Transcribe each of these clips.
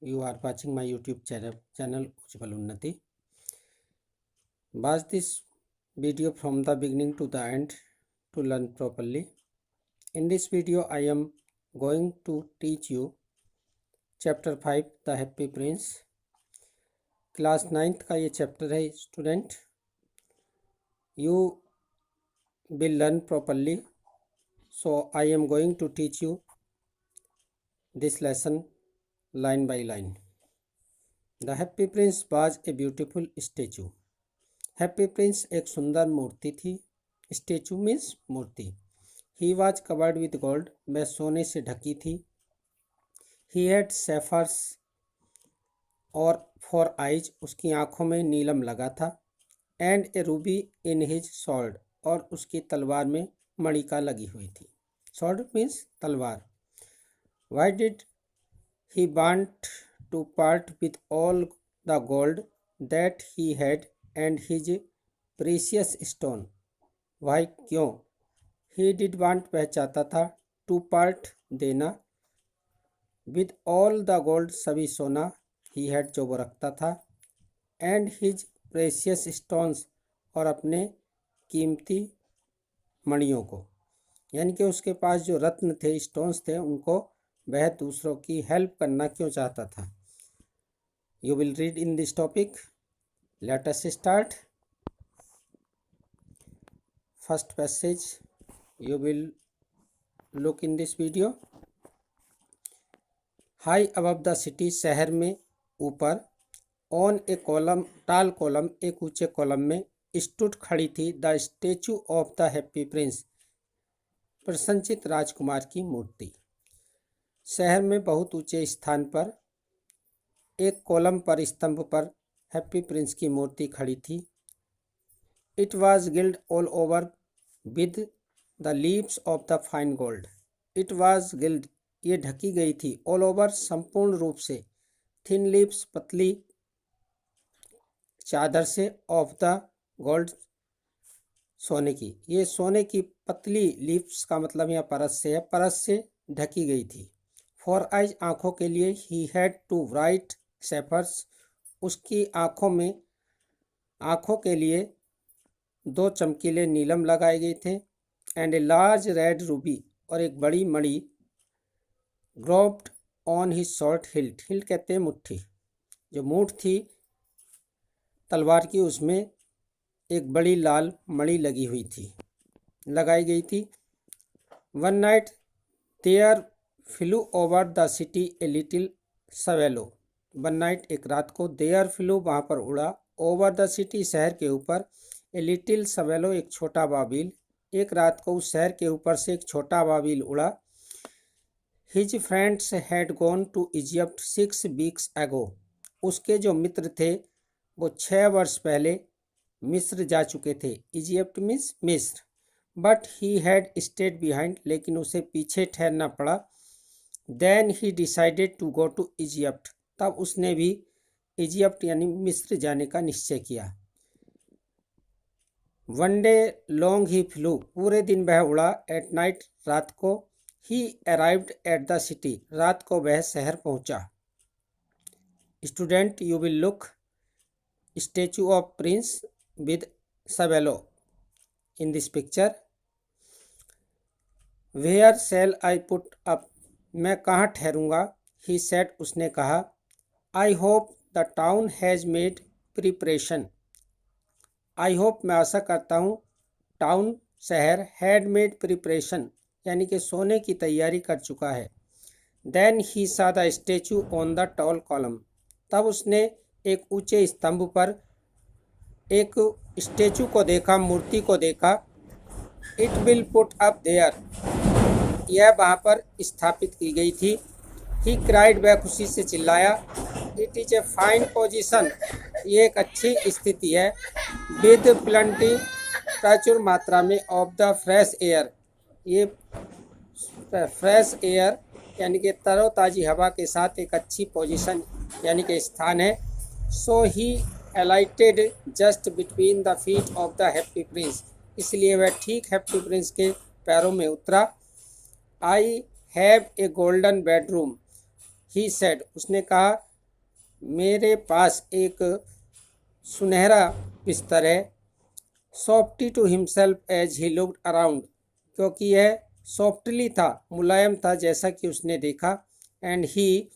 You are watching my YouTube channel Ujjwal Unnati. Watch this video from the beginning to the end to learn properly. In this video I am going to teach you chapter 5 The Happy Prince. Class 9th का ये chapter है student. You will learn properly, so I am going to teach you this lesson line by line. The Happy Prince was a beautiful statue. Happy Prince एक सुंदर मूर्ति थी. Statue means Murthy. He was covered with gold. वह सोने से ढकी थी. He had sapphires और for eyes. उसकी आँखों में नीलम लगा था. And a ruby in his sword. और उसकी तलवार में मणिका लगी हुई थी. Sword means तलवार. Why did he want to part with all the gold that he had and his precious stone? Why क्यों? He did want वह चाहता था to part देना with all the gold सभी सोना he had जो वो रखता था and his precious stones और अपने कीमती मणियों को, यानी कि उसके पास जो रत्न थे स्टोन्स थे उनको वह दूसरों की हेल्प करना क्यों चाहता था. You will read in this topic. Let us start. First passage you will look in this video. High above the city, शहर में ऊपर, on a column, tall column, एक ऊंचे कॉलम में stood खड़ी थी the statue of the happy prince, प्रसन्नचित राजकुमार की मूर्ति. शहर में बहुत ऊंचे स्थान पर एक कॉलम पर स्तंभ पर हैप्पी प्रिंस की मूर्ति खड़ी थी. It was guild all over with the leaves of the fine gold. It was guild ये ढकी गई थी, ऑल ओवर संपूर्ण रूप से, थिन लीव्स पतली चादर से, ऑफ द गोल्ड सोने की, ये सोने की पतली लीव्स का मतलब यहाँ परत से है, परत से ढकी गई थी. फॉर आइज आँखों के लिए, he had to right shepherds उसकी आँखों में, आँखों के लिए दो चमकीले नीलम लगाए गए थे. And a large red ruby और एक बड़ी मणि grooved on his short hilt. Hilt कहते हैं मुट्ठी, जो मूठ थी तलवार की उसमें एक बड़ी लाल मणि लगी हुई थी, लगाई गई थी. One night there flew over the city a little swallow. One night एक रात को, देयर फ्लू वहाँ पर उड़ा, ओवर द सिटी शहर के ऊपर, ए लिटिल सवेलो एक छोटा बाबिल. एक रात को उस शहर के ऊपर से एक छोटा बाबिल उड़ा. His friends had gone to Egypt 6 weeks ago. उसके जो मित्र थे वो 6 वर्ष पहले मिस्र जा चुके थे. इजिप्ट मीन्स मिस्र. But he had stayed behind, लेकिन उसे पीछे ठहरना पड़ा. Then he decided to go to Egypt. तब उसने भी इजिप्ट यानी मिस्र जाने का निश्चय किया. One day long he flew, पूरे दिन वह उड़ा. एट नाइट रात को, he arrived at the city, रात को वह शहर पहुंचा. Student you will look statue of prince with swallow in this picture. Where shall I put up, मैं कहाँ ठहरूंगा. ही सेड, उसने कहा. I hope the town has made preparation. I hope मैं आशा करता हूँ, टाउन शहर, हैड मेड प्रिपरेशन यानी कि सोने की तैयारी कर चुका है. देन ही सा the statue on the tall column. तब उसने एक ऊंचे स्तंभ पर एक स्टैचू को देखा, मूर्ति को देखा. It will put up there, यह वहाँ पर स्थापित की गई थी. ही क्राइड, वह खुशी से चिल्लाया. It is a fine position, ये एक अच्छी स्थिति है. विद प्लेंटी, प्रचुर मात्रा में, ऑफ द फ्रेश एयर, ये फ्रेश एयर यानी कि तरोताज़ी हवा के साथ एक अच्छी पोजीशन यानी कि स्थान है. So he alighted just between the feet of the happy prince, इसलिए वह ठीक हैप्पी प्रिंस के पैरों में उतरा. I have a golden bedroom, he said, उसने कहा मेरे पास एक सुनहरा बिस्तर है। Softly to himself as he looked around, क्योंकि यह सॉफ्टली था, मुलायम था जैसा कि उसने देखा। एंड ही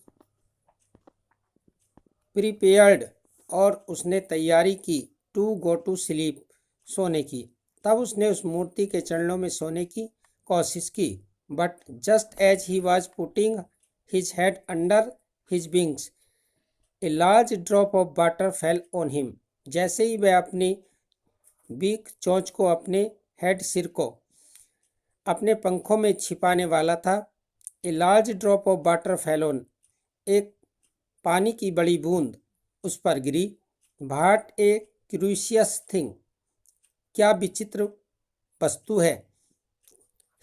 प्रिपेयर्ड, और उसने तैयारी की, टू गो टू स्लीप, सोने की। तब उसने उस मूर्ति के चरणों में सोने की कोशिश की। But just as he was putting his head under his wings, a large drop of water fell on him. जैसे ही वह अपनी बीक चोंच को, अपने हेड सिर को अपने पंखों में छिपाने वाला था, ए large drop of water fell on, एक पानी की बड़ी बूंद उस पर गिरी। व्हाट ए क्यूरियस थिंग, क्या विचित्र वस्तु है।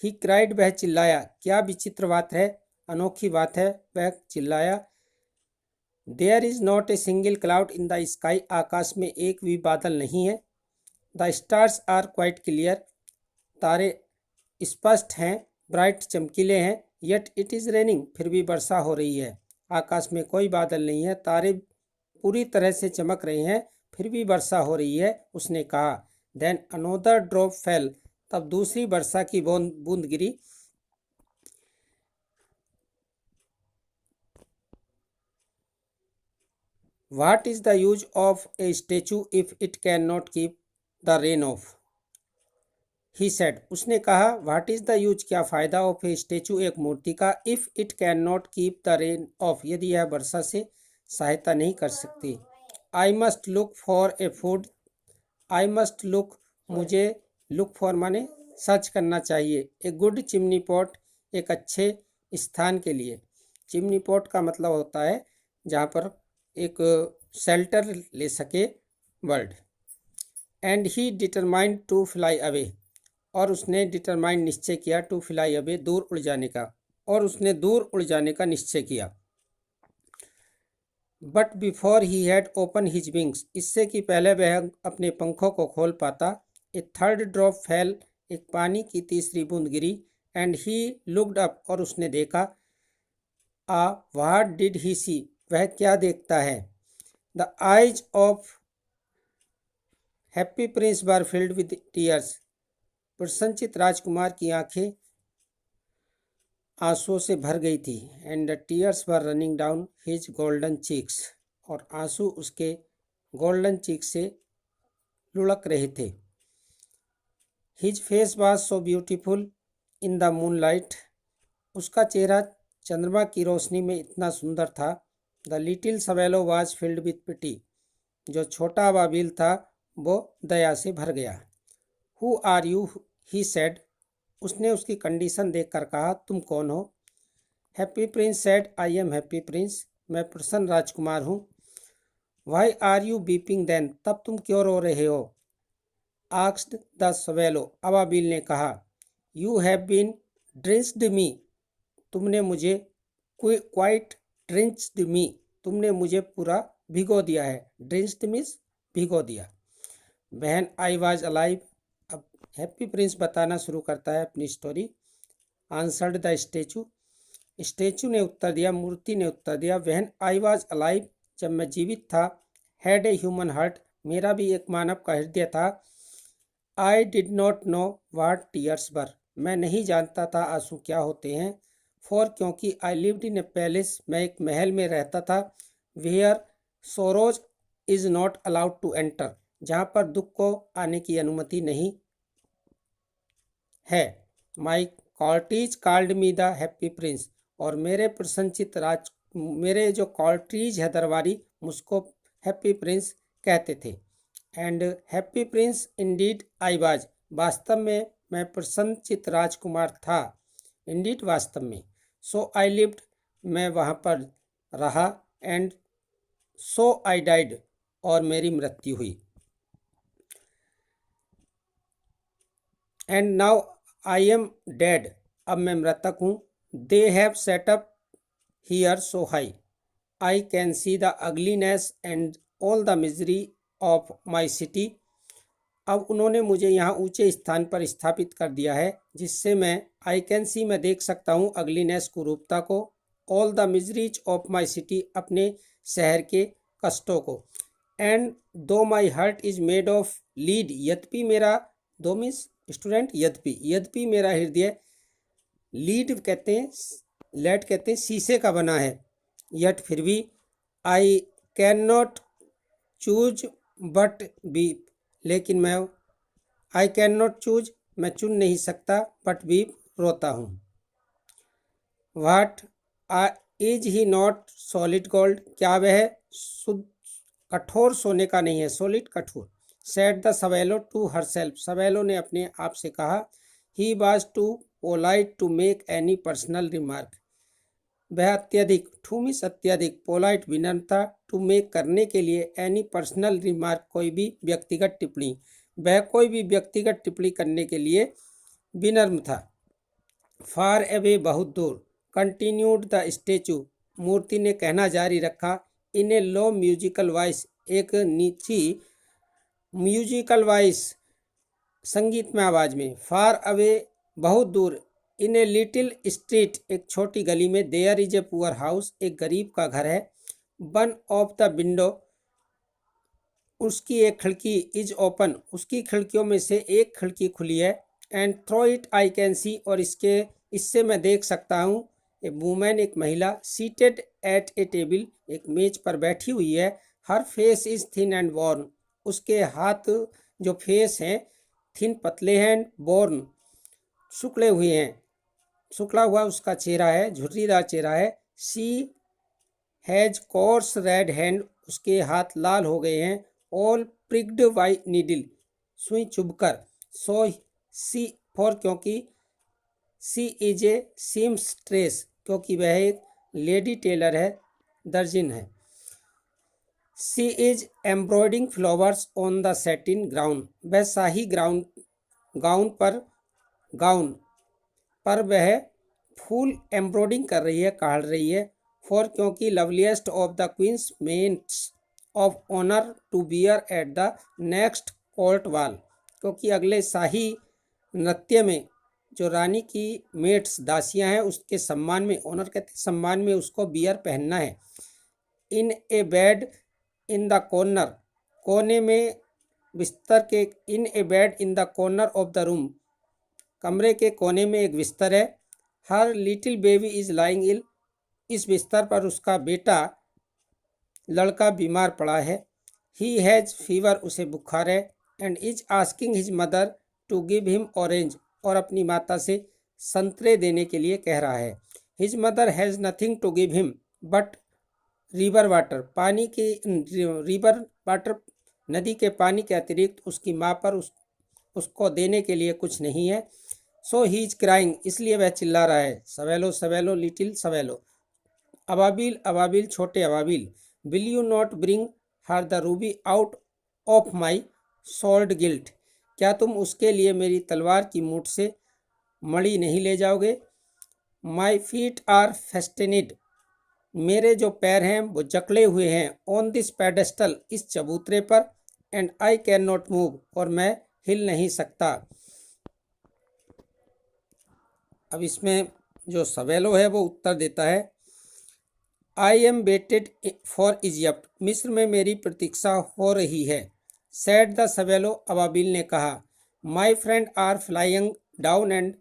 ही क्राइड, वह चिल्लाया। क्या विचित्र बात है, अनोखी बात है, वह चिल्लाया। There is not a single cloud in the sky, आकाश में एक भी बादल नहीं है। The stars are quite clear, तारे स्पष्ट हैं, ब्राइट चमकीले हैं। येट इट इज़ रेनिंग, फिर भी वर्षा हो रही है। आकाश में कोई बादल नहीं है, तारे पूरी तरह से चमक रहे हैं, फिर भी वर्षा हो रही है, उसने कहा। देन अनोदर ड्रॉप फेल, तब दूसरी वर्षा की बूंद गिरी। What is the use of a statue if it can not keep the rain off, he said, उसने कहा। व्हाट इज द यूज, क्या फायदा, ऑफ ए स्टेचू, एक मूर्ति का, if it can not keep the rain of, यदि यह वर्षा से सहायता नहीं कर सकती। I must look for a food, I must look, मुझे लुक फॉर माने सर्च करना चाहिए, ए गुड चिमनी पॉट, एक अच्छे स्थान के लिए। चिमनी पॉट का मतलब होता है जहाँ पर एक शेल्टर ले सके bird. And he determined to fly away, और उसने डिटरमाइंड, निश्चय किया, टू फ्लाई अवे, दूर उड़ जाने का, और उसने दूर उड़ जाने का निश्चय किया। But before he had open his wings, इससे कि पहले वह अपने पंखों को खोल पाता, ए थर्ड ड्रॉप फेल, एक पानी की तीसरी बूंद गिरी। एंड ही लुक्ड अप, और उसने देखा। आ व्हाट डिड ही सी, वह क्या देखता है। The eyes of happy prince were filled with tears, प्रसन्नचित राजकुमार की आंखें आंसुओं से भर गई थी। And the tears were running down his golden cheeks, और आंसू उसके गोल्डन चीक से लुढ़क रहे थे। His face was so beautiful in the moonlight, उसका चेहरा चंद्रमा की रोशनी में इतना सुंदर था। The little swallow was filled with pity, जो छोटा बाबिल था वो दया से भर गया। Who are you, he said, उसने उसकी कंडीशन देखकर कहा, तुम कौन हो। Happy prince said, I am happy prince, मैं प्रसन्न राजकुमार हूँ। Why are you weeping then, तब तुम क्यों रो रहे हो। आस्क्ड द सवेलो, अबाबिल ने कहा। यू हैव बीन ड्रिंक्ड मी, तुमने मुझे क्वाइट ड्रिंक्ड मी, तुमने मुझे पूरा भिगो दिया है। ड्रिंक्ड मीन्स भिगो दिया। व्हेन आई वाज अलाइव, अब हैप्पी प्रिंस बताना शुरू करता है अपनी story. Answered the statue, statue ने उत्तर दिया, मूर्ति ने उत्तर दिया। व्हेन आई वाज अलाइव, जब मैं जीवित था। हैड ए ह्यूमन हार्ट, मेरा भी एक मानव का हृदय था। I did not know what tears were, मैं नहीं जानता था आंसू क्या होते हैं। फॉर, क्योंकि I lived in A palace, मैं एक महल में रहता था। Where sorrows is not allowed to enter, जहाँ पर दुख को आने की अनुमति नहीं है। My courtiers called me the happy prince, और मेरे प्रसन्नचित मेरे जो कॉर्टीज है दरबारी, मुझको हैप्पी प्रिंस कहते थे। And happy Prince Indeed I was, वास्तव में मैं प्रसन्नचित राजकुमार था। इंडीड, वास्तव में। सो आई लिव्ड, मैं वहाँ पर रहा। एंड सो आई डाइड, और मेरी मृत्यु हुई। And now I am dead, अब मैं मृतक हूँ। They have set up here so high, I can see the ugliness and all the misery of my city, अब उन्होंने मुझे यहाँ ऊंचे स्थान पर स्थापित कर दिया है, जिससे मैं आई कैन सी, मैं देख सकता हूँ, अगलीनेस, कुरूपता को, all the miseries of my city, अपने शहर के कष्टों को। एंड दो my heart is made of lead, यद्यपि मेरा, दो मीन्स स्टूडेंट, यद्यपि मेरा हृदय लीड कहते हैं, लेड कहते हैं शीशे का बना है, यट फिर भी I can not choose but weep, लेकिन मैं, आई कैन नॉट चूज, मैं चुन नहीं सकता, बट वीप, रोता हूँ। What is he not solid gold, क्या वह शुद्ध कठोर सोने का नहीं है, सॉलिड कठोर। Said the swallow to herself, swallow ने अपने आप से कहा। He was too polite to make any personal remark, वह अत्यधिक, टू मीन्स अत्यधिक, पोलाइट विनम्रता, टू मेक करने के लिए, एनी पर्सनल रिमार्क कोई भी व्यक्तिगत टिप्पणी, वह कोई भी व्यक्तिगत टिप्पणी करने के लिए विनम्र था। फार अवे, बहुत दूर। कंटिन्यूड द स्टेचू, मूर्ति ने कहना जारी रखा। इन ए लो म्यूजिकल वॉइस, एक नीची म्यूजिकल वॉइस, संगीतमय आवाज में। फार अवे, बहुत दूर। इन ए लिटिल स्ट्रीट, एक छोटी गली में। There is a poor house, एक गरीब का घर है। वन ऑफ द विंडो, उसकी एक खिड़की, इज ओपन, उसकी खिड़कियों में से एक खिड़की खुली है। And through it I can see, और इससे मैं देख सकता हूँ। ए वुमेन, एक महिला, सीटेड एट ए टेबल, एक मेज पर बैठी हुई है। Her face is thin and worn, उसके हाथ जो फेस हैं थिन, पतले हैं, बोर्न, शुक्ले हुए हैं, शुक्ला हुआ उसका चेहरा है, झुर्रीदार चेहरा है। सी हैज कोर्स रेड हैंड, उसके हाथ लाल हो गए हैं। ऑल प्रिक्ड बाई नीडल, सुई चुभकर। सो सी फॉर, क्योंकि सी इज ए सीमस्ट्रेस, क्योंकि वह एक लेडी टेलर है, दर्जिन है। She is embroidering flowers on the satin ground, वह शाही गाउन पर वह फूल एम्ब्रॉयडिंग कर रही है, काढ़ रही है। फॉर, क्योंकि loveliest of the queen's maids of honour to wear at the next court ball, क्योंकि अगले शाही नृत्य में जो रानी की मेट्स, दासियां हैं, उसके सम्मान में, ऑनर कहते हैं सम्मान में, उसको बियर पहनना है। In a bed in the corner, कोने में बिस्तर के। In a bed in the corner of the room, कमरे के कोने में एक बिस्तर है। Her little baby is lying ill, इस बिस्तर पर उसका बेटा, लड़का, बीमार पड़ा है। ही हैज़ फीवर, उसे बुखार है। And is asking his mother to give him orange, और अपनी माता से संतरे देने के लिए कह रहा है। His mother has nothing to give him but river water, पानी के, रिवर वाटर, नदी के पानी के अतिरिक्त उसकी माँ पर उसको देने के लिए कुछ नहीं है। सो ही इज क्राइंग, इसलिए वह चिल्ला रहा है। सवेलो सवेलो, लिटिल सवेलो। अबाबिल अबाबिल, छोटे अबाबिल। Will you not bring her the ruby out of my sword hilt, क्या तुम उसके लिए मेरी तलवार की मूठ से मणि नहीं ले जाओगे। माई फीट आर फेस्टेनिड, मेरे जो पैर हैं वो जकड़े हुए हैं। ऑन दिस पेडेस्टल, इस चबूतरे पर। And I can not move, और मैं हिल नहीं सकता। अब इसमें जो सवेलो है वो उत्तर देता है। I am waited for Egypt, मिस्र में मेरी प्रतीक्षा हो रही है। सैड द सवेलो, अबाबिल ने कहा। My friend are flying down and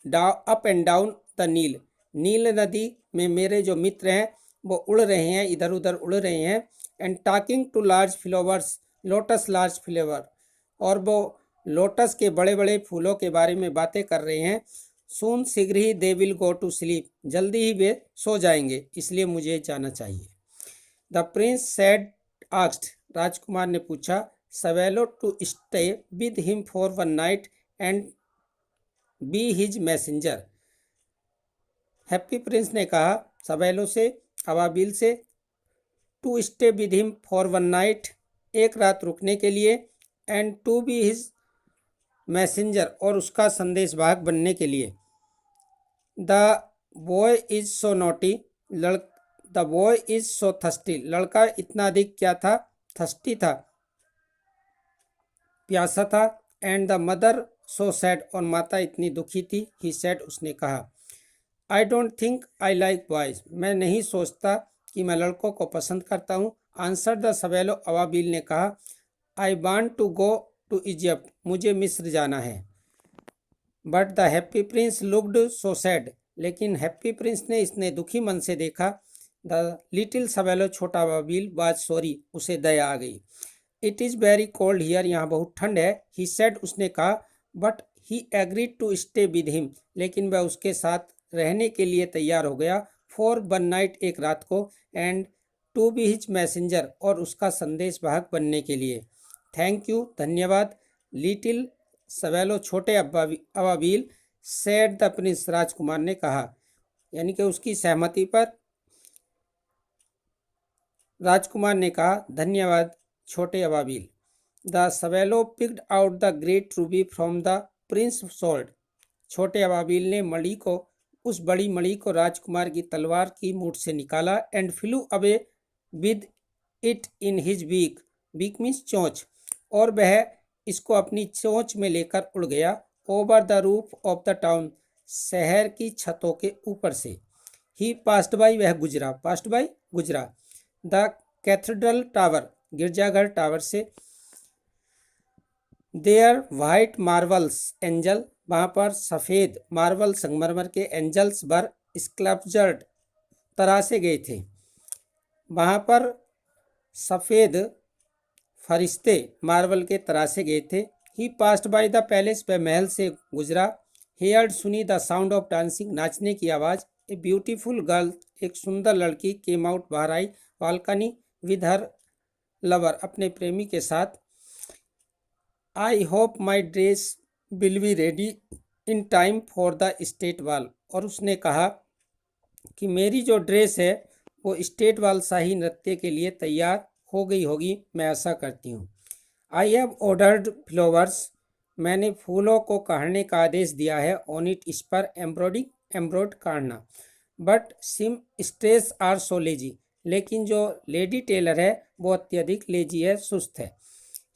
up and down the Nile, Nile नदी में मेरे जो मित्र हैं वो उड़ रहे हैं, इधर उधर उड़ रहे हैं। And talking to large flowers, lotus large flower, और वो लोटस के बड़े बड़े फूलों के बारे में बातें कर रहे हैं। सून, शीघ्र ही, they will go to sleep, जल्दी ही वे सो जाएंगे, इसलिए मुझे जाना चाहिए। द प्रिंस सैड आस्क्ड, राजकुमार ने पूछा। Swallow to stay with him for one night and be his messenger, happy prince ने कहा सवेलो से, अबाबिल से, to stay with him for one night, एक रात रुकने के लिए। And to be his messenger, और उसका संदेशवाहक बनने के लिए। The boy is so naughty, the boy is so thirsty, लड़का इतना अधिक क्या था, थर्स्टी था, प्यासा था। And the mother so sad, और माता इतनी दुखी थी। ही सैड, उसने कहा। I don't think I like boys, मैं नहीं सोचता कि मैं लड़कों को पसंद करता हूँ। आंसर द सवेलो, अबाबिल ने कहा। I want to go to Egypt, मुझे मिस्र जाना है। But the happy prince looked so sad, लेकिन हैप्पी प्रिंस ने इसने दुखी मन से देखा। द लिटिल सवेलो, छोटा अबाबिल, वाज सॉरी, उसे दया आ गई। It is very cold here, यहाँ बहुत ठंड है। ही सेड, उसने कहा। But he agreed to stay with him, लेकिन वह उसके साथ रहने के लिए तैयार हो गया। फॉर वन नाइट, एक रात को। And to be his messenger, और उसका संदेश वाहक बनने के लिए। थैंक यू, धन्यवाद। लिटिल सवेलो, छोटे अबाबिल, सेड द प्रिंस, राजकुमार ने कहा। यानी कि उसकी सहमति पर राजकुमार ने कहा, धन्यवाद छोटे अबाबिल। The swallow picked out the great ruby from the prince sword, छोटे अबाबिल ने मणि को, उस बड़ी मणि को राजकुमार की तलवार की मूठ से निकाला। And flew away with it in his beak, beak means चोंच, और वह इसको अपनी चोंच में लेकर उड़ गया। Over the roof of the town, शहर की छतों के ऊपर से। ही पास्ट बाई, वह गुजरा, पास्ट बाई गुजरा। द कैथेड्रल टावर, गिरजाघर टावर से। देयर वाइट मार्बल्स एंजल, वहाँ पर सफ़ेद मार्बल संगमरमर के एंजल्स बर स्कल्पचर्ड, तरासे गए थे। वहाँ पर सफ़ेद फरिश्ते मार्बल के तरासे गए थे। ही पास्ट बाय द पैलेस, वह महल से गुजरा। हेयर्ड, सुनी, द साउंड ऑफ डांसिंग, नाचने की आवाज़। ए ब्यूटीफुल गर्ल, एक सुंदर लड़की, केम आउट, बाहर आई। बालकनी विद हर लवर, अपने प्रेमी के साथ। I hope my dress will be ready in time for the state ball, और उसने कहा कि मेरी जो ड्रेस है वो स्टेट बॉल शाही नृत्य के लिए तैयार हो गई होगी, मैं आशा करती हूँ। आई हैव ऑर्डर्ड फ्लावर्स, मैंने फूलों को काढ़ने का आदेश दिया है। ऑन इट, इस पर। एम्ब्रॉयड काढ़ना। But seamstress are so lazy, लेकिन जो लेडी टेलर है वो अत्यधिक लेजी है, सुस्त है।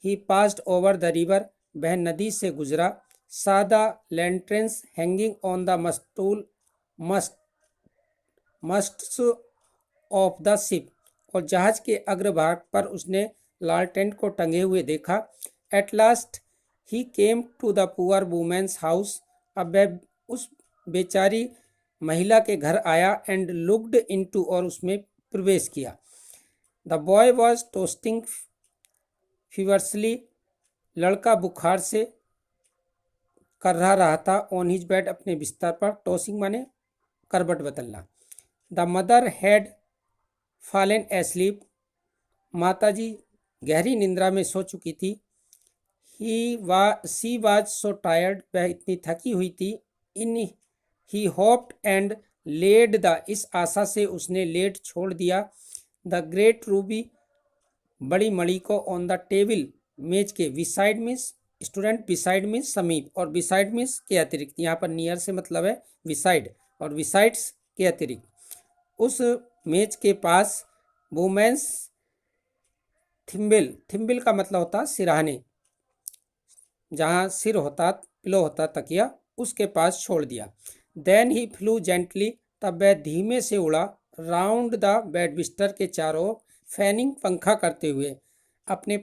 He passed over the river, वह नदी से गुजरा। Saw the lanterns hanging on the masts of the ship, और जहाज के अग्रभाग पर उसने लालटेन को टंगे हुए देखा। At last he came to the poor woman's house, अब वह उस बेचारी महिला के घर आया। एंड लुक्ड इनटू, और उसमें प्रवेश किया। द बॉय वॉज टोस्टिंग फीवर्सली, लड़का बुखार से कर्रा रहा था। ऑन हिज बेड, अपने बिस्तर पर। टॉसिंग माने करबट बदलना। The mother had fallen asleep, माताजी गहरी निंद्रा में सो चुकी थी। सी वाज सो टायर्ड, वह इतनी थकी हुई थी। इन ही होप्ड एंड लेड द, इस आशा से उसने लेट छोड़ दिया। द ग्रेट रूबी, बड़ी मणि को। ऑन द टेबल, मेज के। Beside means student, beside means समीप, और बिसाइड मीन्स के अतिरिक्त। यहाँ पर नियर से मतलब है बिसाइड, और बिसाइड्स के अतिरिक्त। उस मेज के पास। वुमेन्स थिम्बिल, थिम्बिल का मतलब होता सिरहाने, जहाँ सिर होता, पिलो होता, तकिया, उसके पास छोड़ दिया। देन ही फ्लू जेंटली, तब वह धीमे से उड़ा। राउंड द बेड, बिस्तर के चारों। फैनिंग, पंखा करते हुए, अपने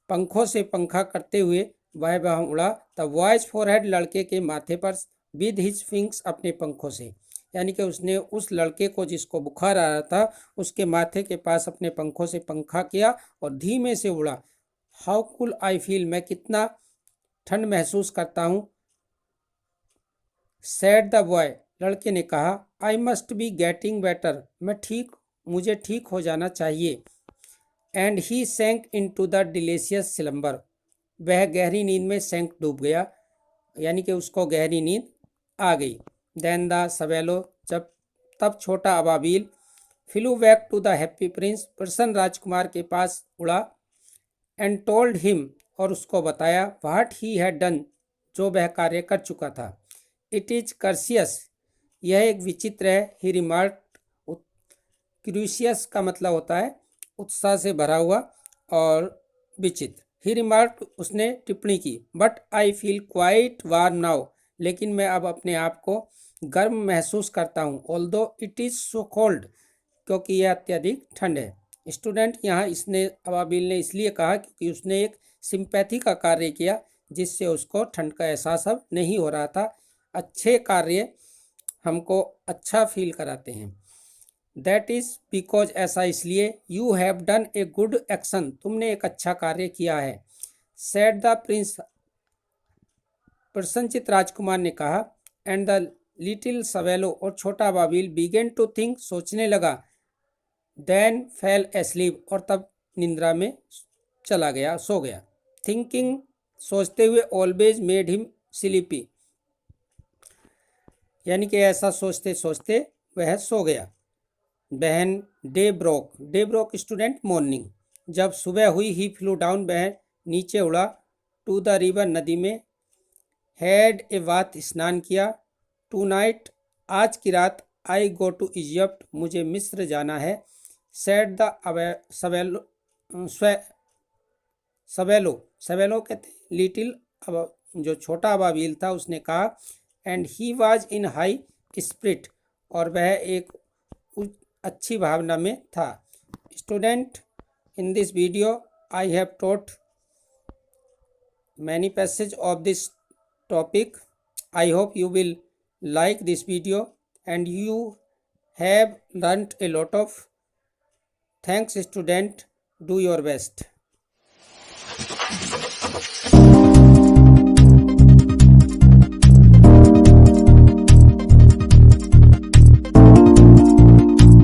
पंखों से पंखा करते हुए वह वहाँ उड़ा। द बॉयज फोरहेड, लड़के के माथे पर। विद हिज विंग्स, अपने पंखों से। यानी कि उसने उस लड़के को जिसको बुखार आ रहा था उसके माथे के पास अपने पंखों से पंखा किया और धीमे से उड़ा। हाउ कूल आई फील, मैं कितना ठंड महसूस करता हूँ। सैड द बॉय, लड़के ने कहा। I must be getting better, मुझे ठीक हो जाना चाहिए। And he sank into the delicious slumber, वह गहरी नींद में सैंक, डूब गया, यानी कि उसको गहरी नींद आ गई। देन द सवेलो, तब छोटा अबाबिल। Flew back to the happy prince, प्रसन्न राजकुमार के पास उड़ा। एंड टोल्ड हिम, और उसको बताया। व्हाट ही हैड डन, जो वह कार्य कर चुका था। इट इज कर्सियस, यह एक विचित्र है। ही रिमार्क, क्रूसियस का मतलब होता है उत्साह से भरा हुआ और विचित्र। ही रिमार्क, उसने टिप्पणी की। But I feel quite warm now, लेकिन मैं अब अपने आप को गर्म महसूस करता हूँ। Although it is so cold, क्योंकि यह अत्यधिक ठंड है। स्टूडेंट यहाँ इसने अबाबिल ने इसलिए कहा क्योंकि उसने एक सिंपैथी का कार्य किया जिससे उसको ठंड का एहसास अब नहीं हो रहा था। अच्छे कार्य हमको अच्छा फील कराते हैं। दैट इज बिकॉज, ऐसा इसलिए, you have done a good action, तुमने एक अच्छा कार्य किया है। सेड द प्रिंस, प्रसन्नचित राजकुमार ने कहा। एंड द लिटिल सवेलो, और छोटा बाबिल, बिगेन टू थिंक, सोचने लगा। देन फेल एस्लीप, और तब निंद्रा में चला गया, सो गया। थिंकिंग, सोचते हुए, ऑलवेज मेड हिम स्लीपी, यानी कि ऐसा सोचते सोचते वह सो गया। बहन, डे ब्रोक स्टूडेंट मॉर्निंग, जब सुबह हुई, ही फ्लू डाउन, वह नीचे उड़ा, टू द रिवर, नदी में, हैड ए बाथ, स्नान किया, टू नाइट, आज की रात, आई गो टू इजिप्ट, मुझे मिस्र जाना है। सेड द सवेलो कहते लिटिल, जो छोटा अबाबिल था उसने कहा। And he was in high spirit, और वह एक अच्छी भावना में था। Student, in this video I have taught many passages of this topic. I hope you will like this video and you have learnt a lot of. Thanks student, do your best.